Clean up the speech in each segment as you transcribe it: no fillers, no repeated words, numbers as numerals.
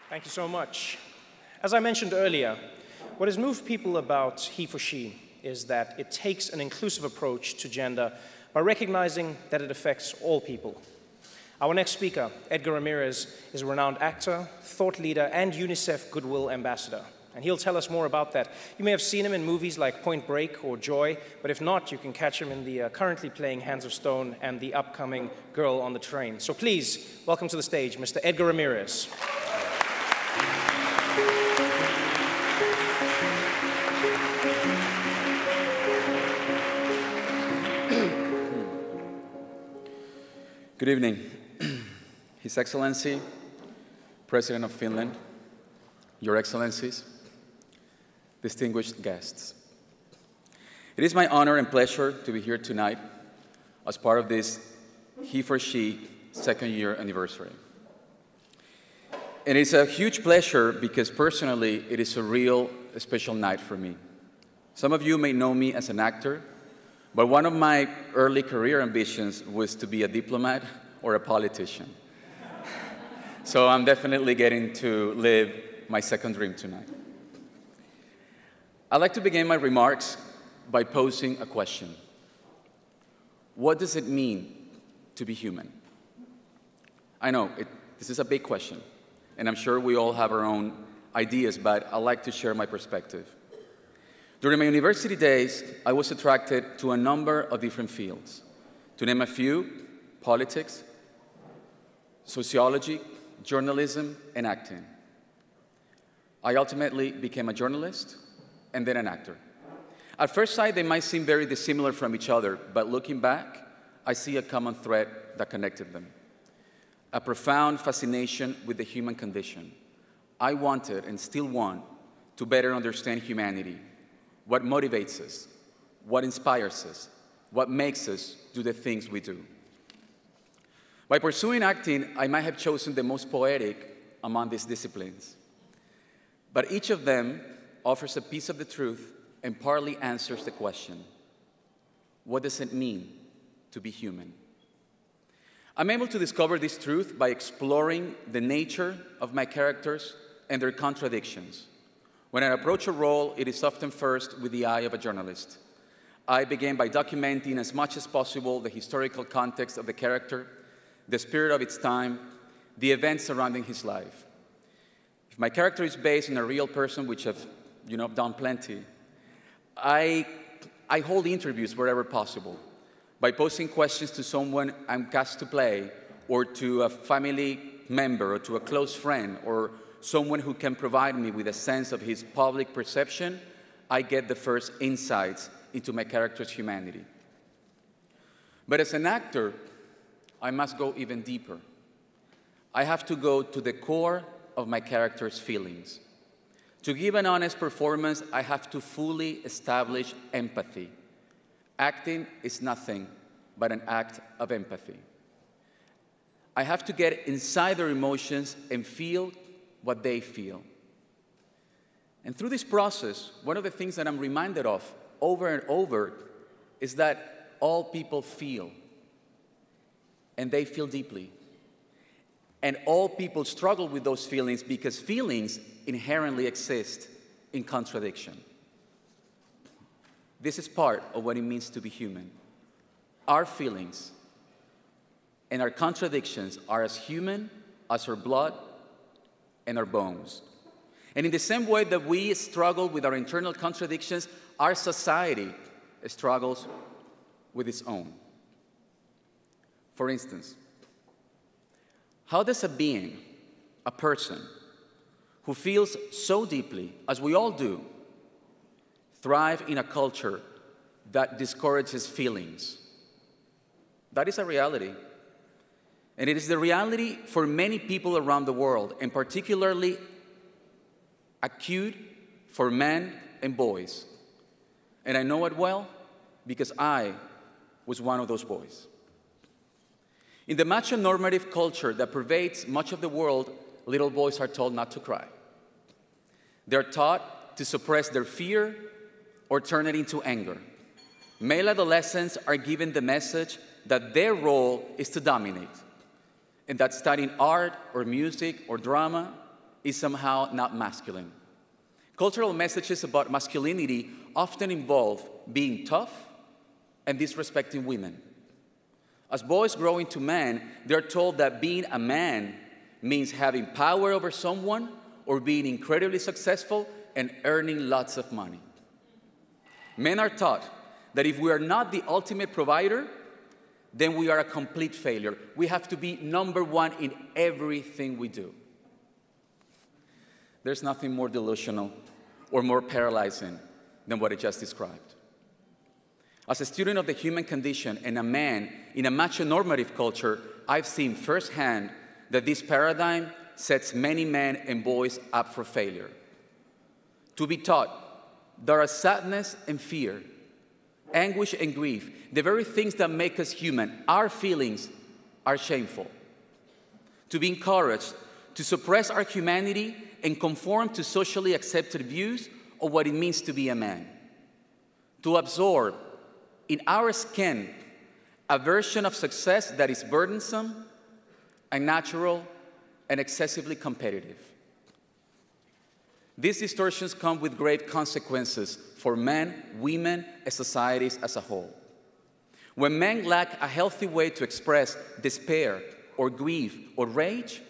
Thank you so much. As I mentioned earlier, what has moved people about HeForShe is that it takes an inclusive approach to gender by recognizing that it affects all people. Our next speaker, Edgar Ramirez, is a renowned actor, thought leader, and Unicef Goodwill ambassador. And he'll tell us more about that. You may have seen him in movies like Point Break or Joy, but if not, you can catch him in the currently playing Hands of Stone and the upcoming Girl on the Train. So please, welcome to the stage, Mr. Edgar Ramirez. Good evening, His Excellency, President of Finland, Your Excellencies, distinguished guests. It is my honor and pleasure to be here tonight as part of this HeForShe second-year anniversary. And it's a huge pleasure because personally, it is a real special night for me. Some of you may know me as an actor, but one of my early career ambitions was to be a diplomat or a politician. So I'm definitely getting to live my second dream tonight. I'd like to begin my remarks by posing a question. What does it mean to be human? I know, this is a big question, and I'm sure we all have our own ideas, but I'd like to share my perspective. During my university days, I was attracted to a number of different fields. To name a few, politics, sociology, journalism, and acting. I ultimately became a journalist and then an actor. At first sight, they might seem very dissimilar from each other, but looking back, I see a common thread that connected them. A profound fascination with the human condition. I wanted and still want to better understand humanity. What motivates us, what inspires us, what makes us do the things we do. By pursuing acting, I might have chosen the most poetic among these disciplines. But each of them offers a piece of the truth and partly answers the question, what does it mean to be human? I'm able to discover this truth by exploring the nature of my characters and their contradictions. When I approach a role, it is often first with the eye of a journalist. I begin by documenting as much as possible the historical context of the character, the spirit of its time, the events surrounding his life. If my character is based on a real person, which I've done plenty, I hold interviews wherever possible by posing questions to someone I'm cast to play, or to a family member, or to a close friend, or someone who can provide me with a sense of his public perception. I get the first insights into my character's humanity. But as an actor, I must go even deeper. I have to go to the core of my character's feelings. To give an honest performance, I have to fully establish empathy. Acting is nothing but an act of empathy. I have to get inside their emotions and feel what they feel. And through this process, one of the things that I'm reminded of over and over is that all people feel, and they feel deeply. And all people struggle with those feelings because feelings inherently exist in contradiction. This is part of what it means to be human. Our feelings and our contradictions are as human as our blood and our bones. And in the same way that we struggle with our internal contradictions, our society struggles with its own. For instance, how does a being, a person, who feels so deeply, as we all do, thrive in a culture that discourages feelings? That is a reality. And it is the reality for many people around the world, and particularly acute for men and boys. And I know it well because I was one of those boys. In the macho-normative culture that pervades much of the world, little boys are told not to cry. They're taught to suppress their fear or turn it into anger. Male adolescents are given the message that their role is to dominate, and that studying art or music or drama is somehow not masculine. Cultural messages about masculinity often involve being tough and disrespecting women. As boys grow into men, they're told that being a man means having power over someone or being incredibly successful and earning lots of money. Men are taught that if we are not the ultimate provider, then we are a complete failure. We have to be number one in everything we do. There's nothing more delusional or more paralyzing than what I just described. As a student of the human condition and a man in a macho-normative culture, I've seen firsthand that this paradigm sets many men and boys up for failure. To be taught there are sadness and fear, anguish and grief, the very things that make us human, our feelings are shameful. To be encouraged to suppress our humanity and conform to socially accepted views of what it means to be a man. To absorb in our skin a version of success that is burdensome, unnatural, and excessively competitive. These distortions come with grave consequences for men, women, and societies as a whole. When men lack a healthy way to express despair or grief or rage,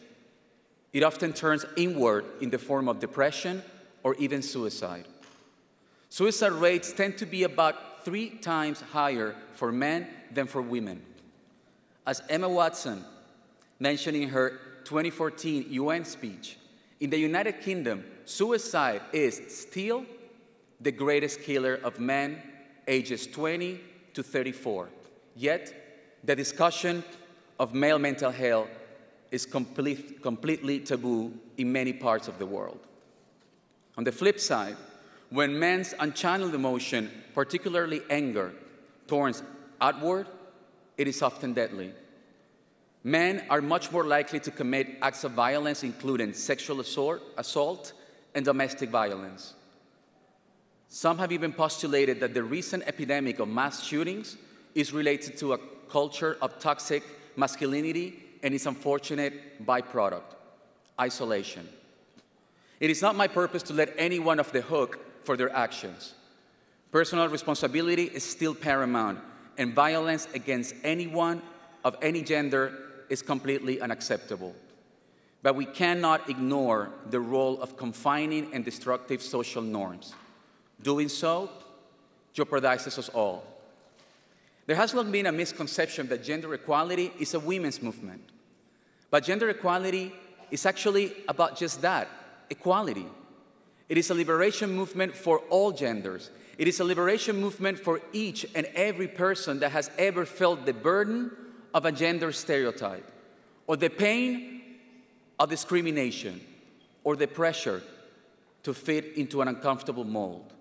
it often turns inward in the form of depression or even suicide. Suicide rates tend to be about 3 times higher for men than for women. As Emma Watson mentioned in her 2014 UN speech, in the United Kingdom, suicide is still the greatest killer of men ages 20 to 34. Yet, the discussion of male mental health is completely taboo in many parts of the world. On the flip side, when men's unchanneled emotion, particularly anger, turns outward, it is often deadly. Men are much more likely to commit acts of violence, including sexual assault, and domestic violence. Some have even postulated that the recent epidemic of mass shootings is related to a culture of toxic masculinity and its unfortunate byproduct, isolation. It is not my purpose to let anyone off the hook for their actions. Personal responsibility is still paramount, and violence against anyone of any gender is completely unacceptable. But we cannot ignore the role of confining and destructive social norms. Doing so jeopardizes us all. There has long been a misconception that gender equality is a women's movement. But gender equality is actually about just that, equality. It is a liberation movement for all genders. It is a liberation movement for each and every person that has ever felt the burden of a gender stereotype, or the pain of discrimination, or the pressure to fit into an uncomfortable mold.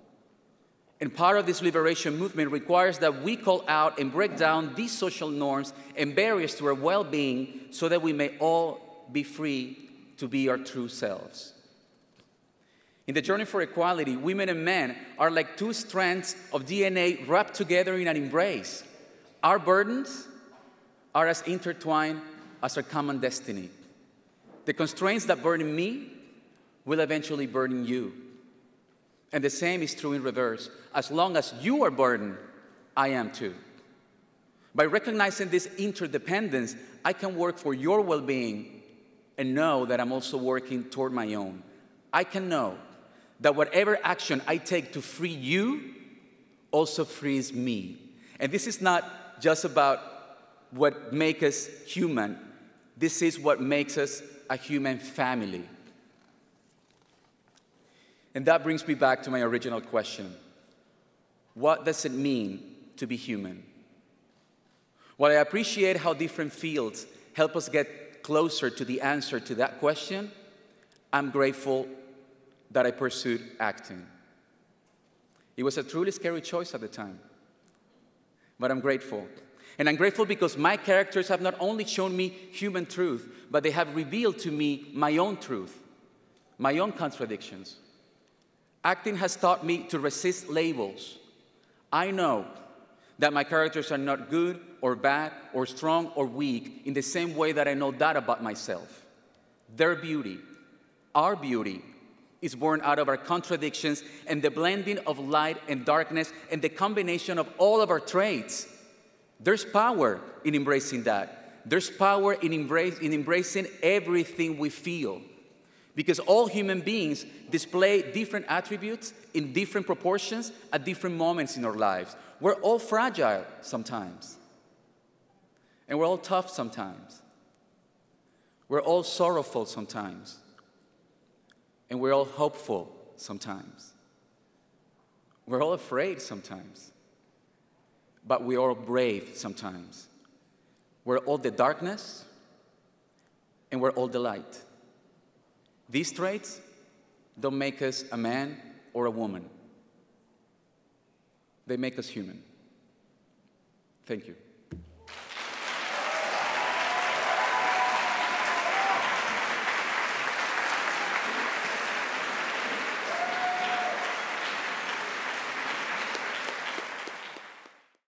And part of this liberation movement requires that we call out and break down these social norms and barriers to our well-being so that we may all be free to be our true selves. In the journey for equality, women and men are like 2 strands of DNA wrapped together in an embrace. Our burdens are as intertwined as our common destiny. The constraints that burden me will eventually burden you. And the same is true in reverse. As long as you are burdened, I am too. By recognizing this interdependence, I can work for your well-being and know that I'm also working toward my own. I can know that whatever action I take to free you also frees me. And this is not just about what makes us human. This is what makes us a human family. And that brings me back to my original question. What does it mean to be human? While I appreciate how different fields help us get closer to the answer to that question, I'm grateful that I pursued acting. It was a truly scary choice at the time, but I'm grateful. And I'm grateful because my characters have not only shown me human truth, but they have revealed to me my own truth, my own contradictions. Acting has taught me to resist labels. I know that my characters are not good or bad or strong or weak in the same way that I know that about myself. Their beauty, Our beauty is born out of our contradictions and the blending of light and darkness and the combination of all of our traits. There's power in embracing that. There's power in embracing everything we feel. Because all human beings display different attributes in different proportions at different moments in our lives. We're all fragile sometimes. And we're all tough sometimes. We're all sorrowful sometimes. And we're all hopeful sometimes. We're all afraid sometimes. But we're all brave sometimes. We're all the darkness, and we're all the light. These traits don't make us a man or a woman. They make us human. Thank you.